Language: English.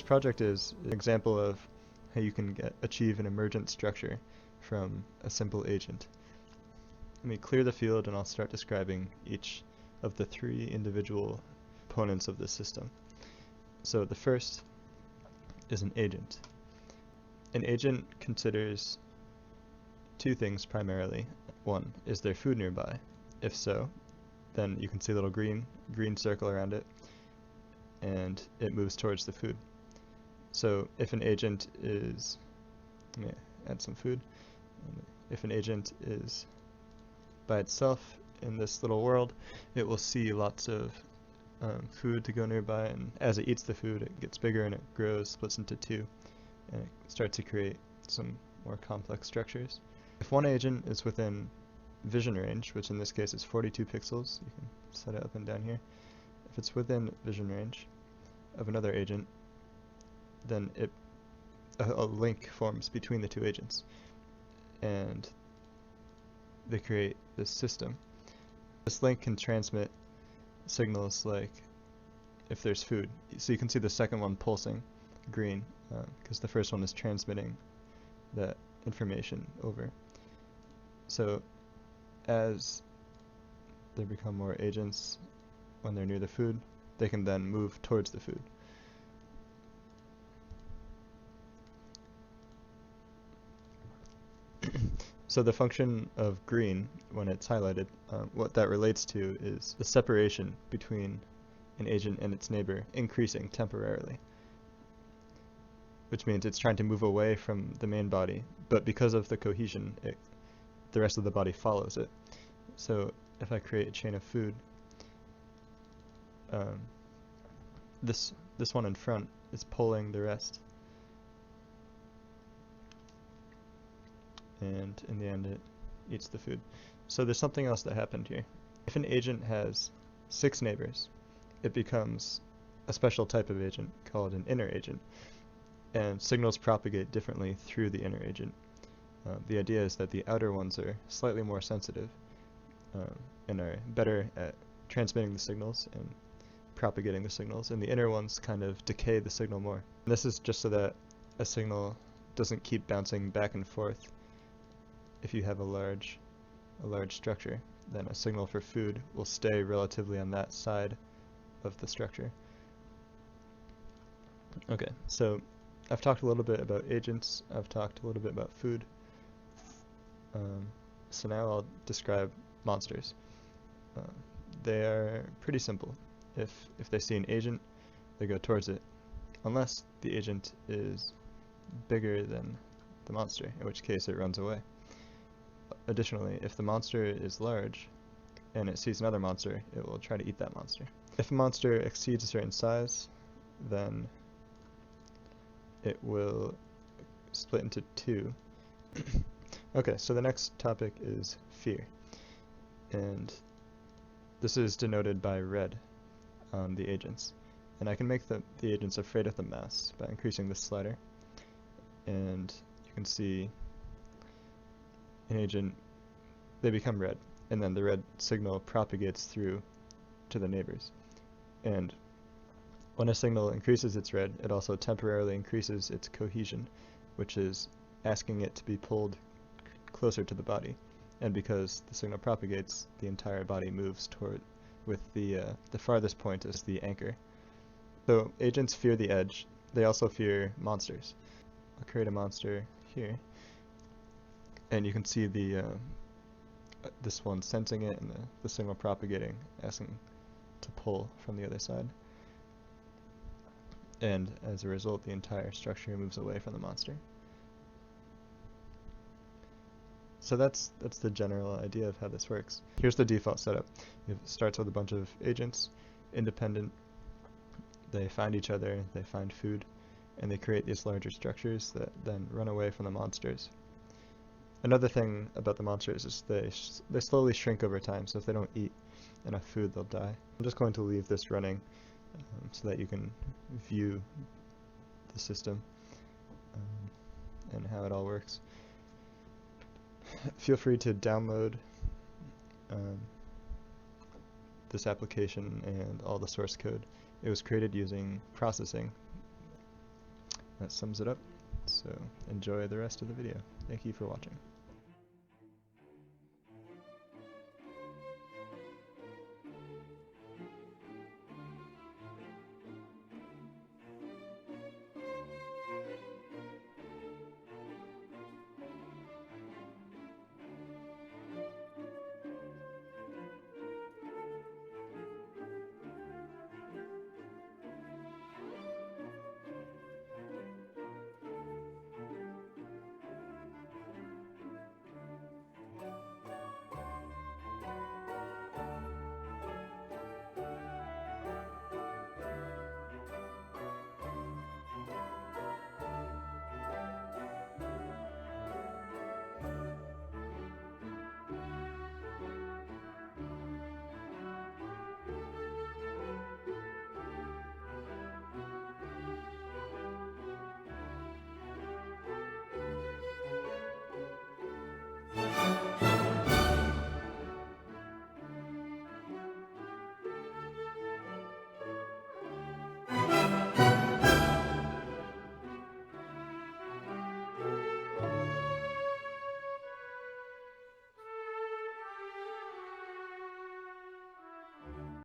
project is an example of how you can achieve an emergent structure from a simple agent. Let me clear the field and I'll start describing each of the three individual components of the system. So the first is an agent. An agent considers two things primarily. One, is there food nearby? If so, then you can see a little green circle around it, and it moves towards the food. So if an agent is, let me add some food. If an agent is by itself in this little world, it will see lots of food to go nearby, and as it eats the food, it gets bigger and it grows, splits into two, and it starts to create some more complex structures. If one agent is within vision range, which in this case is 42 pixels, you can set it up and down here. If it's within vision range of another agent, then a link forms between the two agents, and they create this system. This link can transmit signals like if there's food. So you can see the second one pulsing green because the first one is transmitting that information over. So as there become more agents when they're near the food, they can then move towards the food. So the function of green, when it's highlighted, what that relates to is the separation between an agent and its neighbor increasing temporarily, which means it's trying to move away from the main body, but because of the cohesion, the rest of the body follows it. So if I create a chain of food, this one in front is pulling the rest, and in the end it eats the food. So there's something else that happened here. If an agent has 6 neighbors, it becomes a special type of agent called an inner agent, and signals propagate differently through the inner agent. The idea is that the outer ones are slightly more sensitive and are better at transmitting the signals and propagating the signals, and the inner ones kind of decay the signal more. And this is just so that a signal doesn't keep bouncing back and forth. If you have a large structure, then a signal for food will stay relatively on that side of the structure. Okay, so I've talked a little bit about agents, I've talked a little bit about food. So now I'll describe monsters. They are pretty simple. If they see an agent, they go towards it, unless the agent is bigger than the monster, in which case it runs away. Additionally, if the monster is large and it sees another monster, it will try to eat that monster. If a monster exceeds a certain size, then it will split into 2. Okay, so the next topic is fear, and this is denoted by red on the agents. And I can make the agents afraid of the mouse by increasing this slider, and you can see an agent, they become red, and then the red signal propagates through to the neighbors. And when a signal increases its red, it also temporarily increases its cohesion, which is asking it to be pulled closer to the body. And because the signal propagates, the entire body moves toward, with the farthest point as the anchor. So agents fear the edge. They also fear monsters. I'll create a monster here, and you can see this one sensing it and the signal propagating, asking to pull from the other side. And as a result, the entire structure moves away from the monster. So that's the general idea of how this works. Here's the default setup. It starts with a bunch of agents, independent. They find each other, they find food, and they create these larger structures that then run away from the monsters. Another thing about the monsters is they slowly shrink over time, so if they don't eat enough food, they'll die. I'm just going to leave this running so that you can view the system and how it all works. Feel free to download this application and all the source code. It was created using processing That sums it up. So enjoy the rest of the video. Thank you for watching.